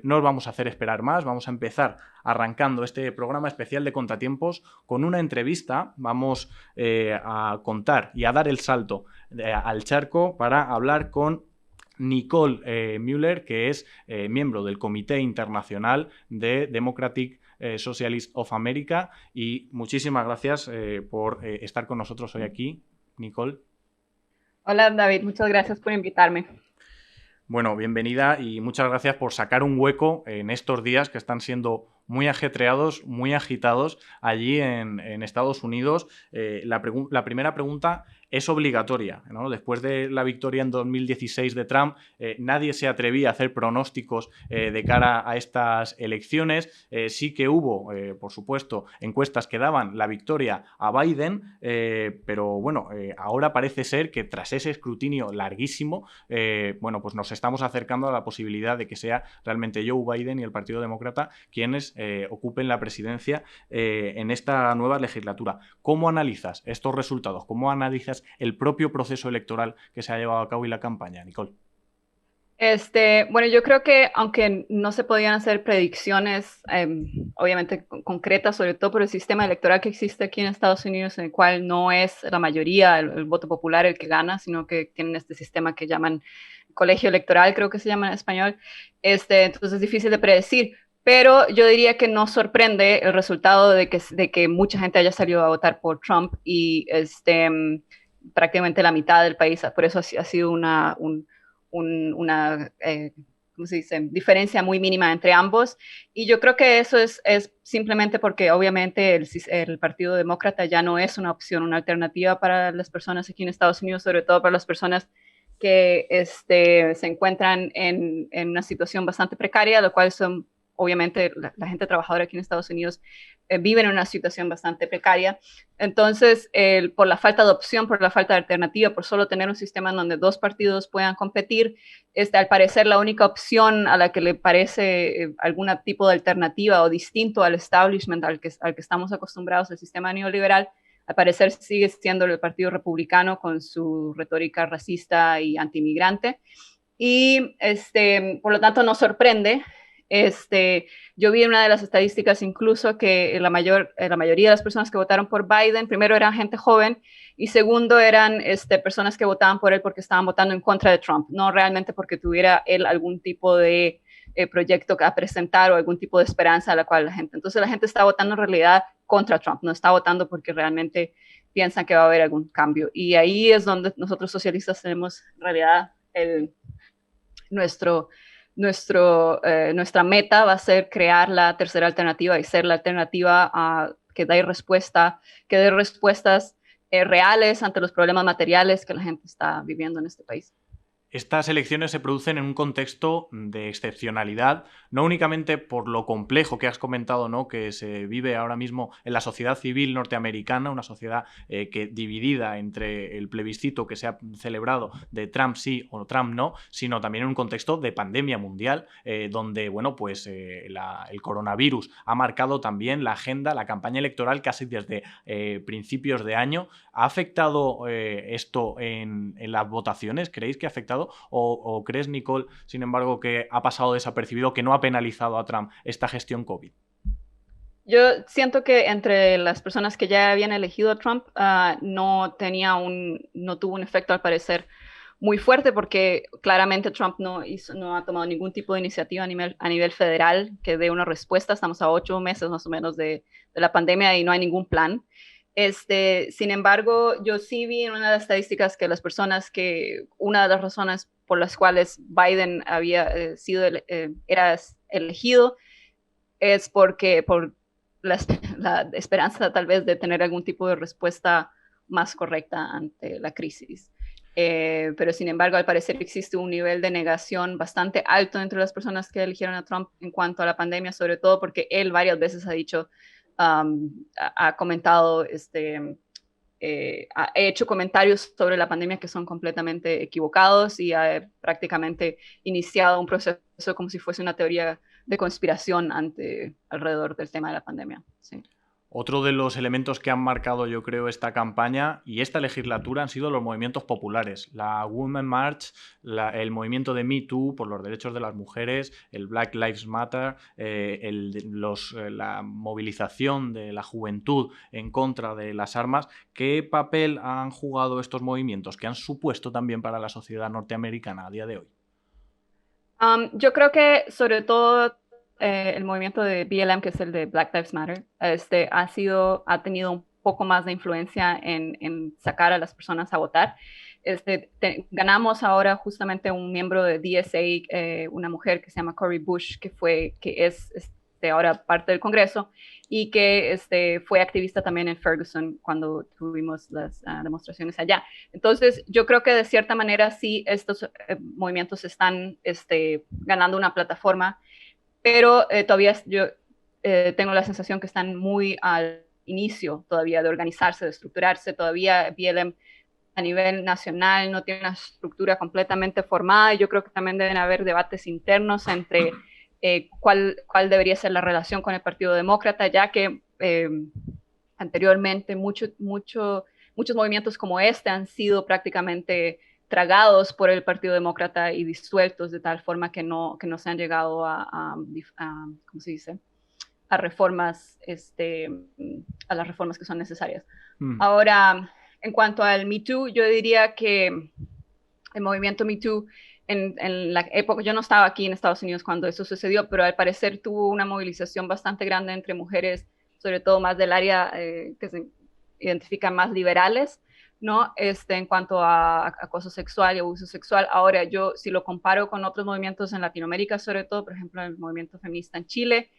No os vamos a hacer esperar más, vamos a empezar arrancando este programa especial de Contratiempos con una entrevista. Vamos a contar y a dar el salto al charco para hablar con Nicole Müller, que es miembro del Comité Internacional de Democratic Socialists of America. Y muchísimas gracias por estar con nosotros hoy aquí, Nicole. Hola David, muchas gracias por invitarme. Bueno, bienvenida y muchas gracias por sacar un hueco en estos días que están siendo muy ajetreados, muy agitados allí en Estados Unidos. La primera pregunta es obligatoria, ¿no? Después de la victoria en 2016 de Trump, nadie se atrevía a hacer pronósticos de cara a estas elecciones. Sí que hubo, por supuesto, encuestas que daban la victoria a Biden, pero bueno, ahora parece ser que tras ese escrutinio larguísimo, bueno, pues nos estamos acercando a la posibilidad de que sea realmente Joe Biden y el Partido Demócrata quienes ocupen la presidencia en esta nueva legislatura. ¿Cómo analizas estos resultados? ¿Cómo analizas el propio proceso electoral que se ha llevado a cabo y la campaña, Nicole? Bueno, yo creo que aunque no se podían hacer predicciones, obviamente concretas, sobre todo por el sistema electoral que existe aquí en Estados Unidos, en el cual no es la mayoría, el voto popular el que gana, sino que tienen este sistema que llaman colegio electoral, creo que se llama en español, entonces es difícil de predecir. Pero yo diría que no sorprende el resultado de que mucha gente haya salido a votar por Trump y prácticamente la mitad del país, por eso ha sido una ¿cómo se dice? Diferencia muy mínima entre ambos. Y yo creo que eso es simplemente porque obviamente el Partido Demócrata ya no es una opción, una alternativa para las personas aquí en Estados Unidos, sobre todo para las personas que se encuentran en una situación bastante precaria, lo cual son obviamente la gente trabajadora aquí en Estados Unidos vive en una situación bastante precaria. Entonces, por la falta de opción, por la falta de alternativa, por solo tener un sistema en donde dos partidos puedan competir, al parecer la única opción a la que le parece algún tipo de alternativa o distinto al establishment al que estamos acostumbrados, el sistema neoliberal, al parecer sigue siendo el Partido Republicano con su retórica racista y antimigrante. Y por lo tanto no sorprende. Yo vi en una de las estadísticas incluso que la mayoría de las personas que votaron por Biden, primero eran gente joven y segundo eran personas que votaban por él porque estaban votando en contra de Trump, no realmente porque tuviera él algún tipo de proyecto a presentar o algún tipo de esperanza a la cual la gente. Entonces la gente está votando en realidad contra Trump, no está votando porque realmente piensan que va a haber algún cambio. Y ahí es donde nosotros socialistas tenemos en realidad nuestro, nuestra meta va a ser crear la tercera alternativa y ser la alternativa que dé respuestas reales ante los problemas materiales que la gente está viviendo en este país. Estas elecciones se producen en un contexto de excepcionalidad, no únicamente por lo complejo que has comentado, ¿no?, que se vive ahora mismo en la sociedad civil norteamericana, una sociedad que dividida entre el plebiscito que se ha celebrado de Trump sí o Trump no, sino también en un contexto de pandemia mundial, donde bueno, pues, el coronavirus ha marcado también la agenda, la campaña electoral casi desde principios de año. ¿Ha afectado esto en las votaciones? ¿Creéis que ha afectado? ¿O crees, Nicole, sin embargo, que ha pasado desapercibido, que no ha penalizado a Trump esta gestión COVID? Yo siento que entre las personas que ya habían elegido a Trump no tuvo un efecto al parecer muy fuerte porque claramente Trump no ha tomado ningún tipo de iniciativa a nivel federal que dé una respuesta. Estamos a 8 meses más o menos de la pandemia y no hay ningún plan. Sin embargo, yo sí vi en una de las estadísticas que una de las razones por las cuales Biden había era elegido es por la, la esperanza tal vez de tener algún tipo de respuesta más correcta ante la crisis. Pero sin embargo, al parecer existe un nivel de negación bastante alto entre las personas que eligieron a Trump en cuanto a la pandemia, sobre todo porque él varias veces ha dicho, ha comentado, ha hecho comentarios sobre la pandemia que son completamente equivocados y ha prácticamente iniciado un proceso como si fuese una teoría de conspiración alrededor del tema de la pandemia. Sí. Otro de los elementos que han marcado, yo creo, esta campaña y esta legislatura han sido los movimientos populares. La Women March, el movimiento de Me Too por los derechos de las mujeres, el Black Lives Matter, la movilización de la juventud en contra de las armas. ¿Qué papel han jugado estos movimientos? ¿Qué han supuesto también para la sociedad norteamericana a día de hoy? Yo creo que sobre todo el movimiento de BLM, que es el de Black Lives Matter, ha tenido un poco más de influencia en sacar a las personas a votar. Ganamos ahora justamente un miembro de DSA, una mujer que se llama Cori Bush, que es ahora parte del Congreso y que fue activista también en Ferguson cuando tuvimos las demostraciones allá. Entonces, yo creo que de cierta manera sí estos movimientos están ganando una plataforma, pero todavía yo tengo la sensación que están muy al inicio todavía de organizarse, de estructurarse. Todavía BLM a nivel nacional no tiene una estructura completamente formada y yo creo que también deben haber debates internos entre cuál debería ser la relación con el Partido Demócrata, ya que anteriormente muchos movimientos como este han sido prácticamente tragados por el Partido Demócrata y disueltos de tal forma que no se han llegado ¿cómo se dice? A reformas, a las reformas que son necesarias. Ahora, en cuanto al Me Too, yo diría que el movimiento Me Too en la época, yo no estaba aquí en Estados Unidos cuando eso sucedió, pero al parecer tuvo una movilización bastante grande entre mujeres, sobre todo más del área que se identifican más liberales, ¿no? En cuanto a acoso sexual y abuso sexual. Ahora, yo si lo comparo con otros movimientos en Latinoamérica, sobre todo, por ejemplo, el movimiento feminista en Chile,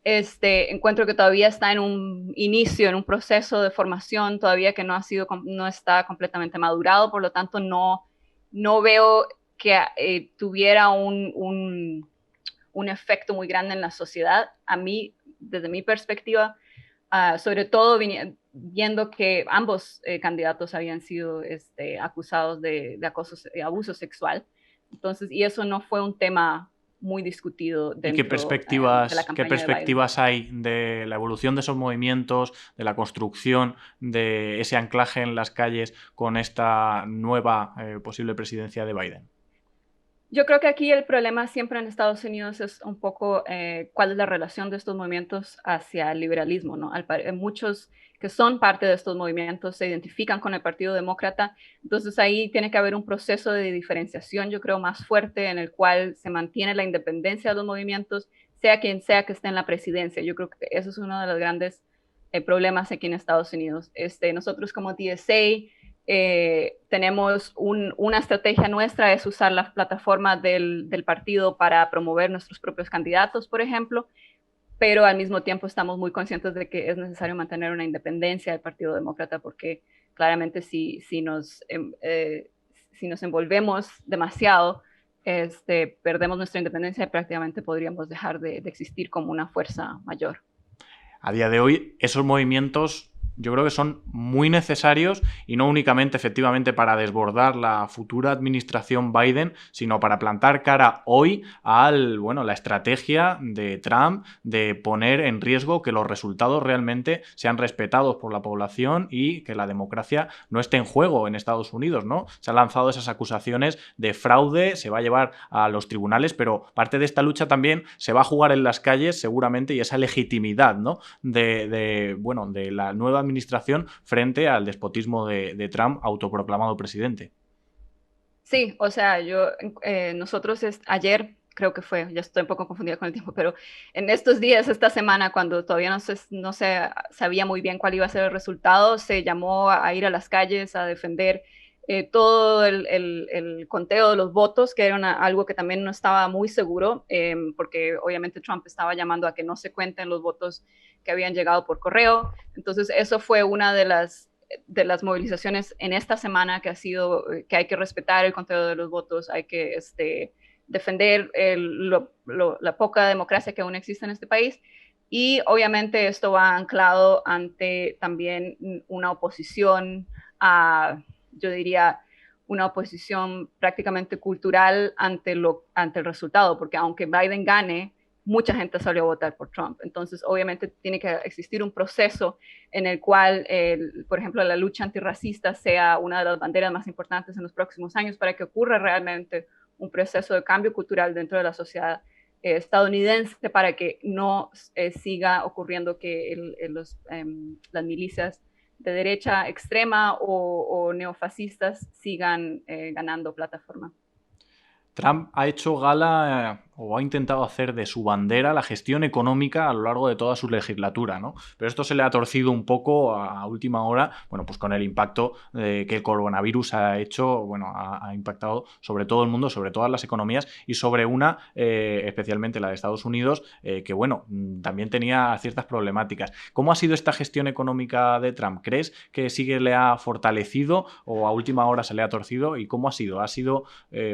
encuentro que todavía está en un inicio, en un proceso de formación, todavía que no está completamente madurado, por lo tanto no veo que tuviera un efecto muy grande en la sociedad. A mí, desde mi perspectiva, sobre todo viendo que ambos candidatos habían sido acusados de acoso y abuso sexual. Entonces, y eso no fue un tema muy discutido ¿Y dentro de la qué campaña de Biden. perspectivas hay de la evolución de esos movimientos, de la construcción de ese anclaje en las calles con esta nueva posible presidencia de Biden? Yo creo que aquí el problema siempre en Estados Unidos es un poco cuál es la relación de estos movimientos hacia el liberalismo, ¿no? Muchos que son parte de estos movimientos se identifican con el Partido Demócrata, entonces ahí tiene que haber un proceso de diferenciación, yo creo, más fuerte en el cual se mantiene la independencia de los movimientos, sea quien sea que esté en la presidencia. Yo creo que eso es uno de los grandes problemas aquí en Estados Unidos. Nosotros como TSA tenemos una estrategia nuestra, es usar la plataforma del partido para promover nuestros propios candidatos, por ejemplo, pero al mismo tiempo estamos muy conscientes de que es necesario mantener una independencia del Partido Demócrata, porque claramente si nos envolvemos demasiado, perdemos nuestra independencia y prácticamente podríamos dejar de existir como una fuerza mayor. A día de hoy, esos movimientos yo creo que son muy necesarios y no únicamente efectivamente para desbordar la futura administración Biden, sino para plantar cara hoy a la estrategia de Trump de poner en riesgo que los resultados realmente sean respetados por la población y que la democracia no esté en juego en Estados Unidos, ¿no? Se han lanzado esas acusaciones de fraude, se va a llevar a los tribunales, pero parte de esta lucha también se va a jugar en las calles seguramente y esa legitimidad, ¿no? de la nueva administración frente al despotismo de Trump, autoproclamado presidente. Sí, o sea, nosotros ayer, creo que fue, ya estoy un poco confundida con el tiempo, pero en estos días, esta semana, cuando todavía no se sabía muy bien cuál iba a ser el resultado, se llamó a ir a las calles a defender todo el conteo de los votos, que era algo que también no estaba muy seguro, porque obviamente Trump estaba llamando a que no se cuenten los votos que habían llegado por correo. Entonces, eso fue una de las movilizaciones en esta semana que ha sido que hay que respetar el conteo de los votos, hay que defender la poca democracia que aún existe en este país. Y obviamente esto va anclado ante también una oposición yo diría, una oposición prácticamente cultural ante el resultado, porque aunque Biden gane, mucha gente salió a votar por Trump. Entonces, obviamente, tiene que existir un proceso en el cual, por ejemplo, la lucha antirracista sea una de las banderas más importantes en los próximos años para que ocurra realmente un proceso de cambio cultural dentro de la sociedad estadounidense, para que no siga ocurriendo que las milicias de derecha extrema o neofascistas sigan ganando plataforma. Trump ha hecho gala o ha intentado hacer de su bandera la gestión económica a lo largo de toda su legislatura, ¿no? Pero esto se le ha torcido un poco a última hora, bueno, pues con el impacto que el coronavirus ha hecho, bueno, ha impactado sobre todo el mundo, sobre todas las economías y sobre una, especialmente la de Estados Unidos, que, bueno, también tenía ciertas problemáticas. ¿Cómo ha sido esta gestión económica de Trump? ¿Crees que sí que le ha fortalecido o a última hora se le ha torcido? ¿Y cómo ha sido? ¿Ha sido,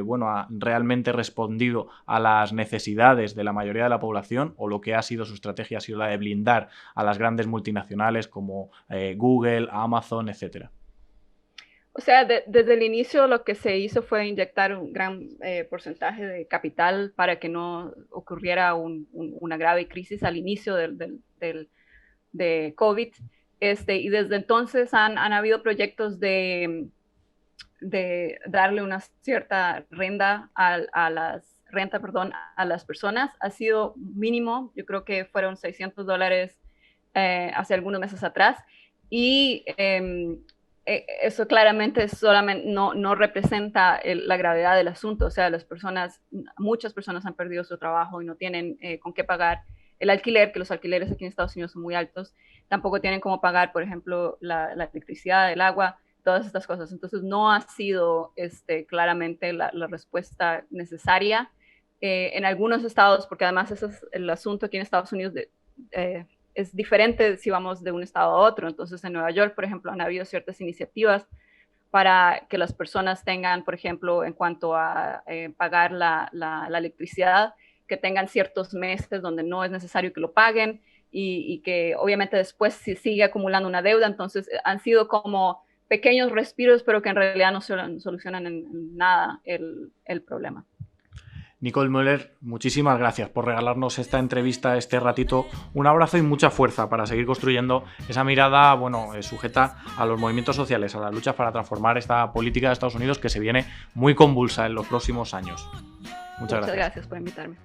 bueno, ha realmente respondido a las necesidades de la mayoría de la población, o lo que ha sido su estrategia ha sido la de blindar a las grandes multinacionales como Google, Amazon, etcétera? O sea, desde el inicio lo que se hizo fue inyectar un gran porcentaje de capital para que no ocurriera una grave crisis al inicio de COVID. Y desde entonces han habido proyectos de darle una cierta renta a las personas. Ha sido mínimo, yo creo que fueron $600 hace algunos meses atrás, y eso claramente solamente no representa la gravedad del asunto. O sea, muchas personas han perdido su trabajo y no tienen con qué pagar el alquiler, que los alquileres aquí en Estados Unidos son muy altos. Tampoco tienen cómo pagar, por ejemplo, la electricidad, el agua, todas estas cosas. Entonces no ha sido claramente la respuesta necesaria en algunos estados, porque además ese es el asunto aquí en Estados Unidos, es diferente si vamos de un estado a otro. Entonces en Nueva York, por ejemplo, han habido ciertas iniciativas para que las personas tengan, por ejemplo, en cuanto a pagar la electricidad, que tengan ciertos meses donde no es necesario que lo paguen, y que obviamente después si sigue acumulando una deuda. Entonces han sido como pequeños respiros, pero que en realidad no solucionan en nada el problema. Nicole Müller, muchísimas gracias por regalarnos esta entrevista, este ratito. Un abrazo y mucha fuerza para seguir construyendo esa mirada, bueno, sujeta a los movimientos sociales, a las luchas para transformar esta política de Estados Unidos que se viene muy convulsa en los próximos años. Muchas gracias Por invitarme.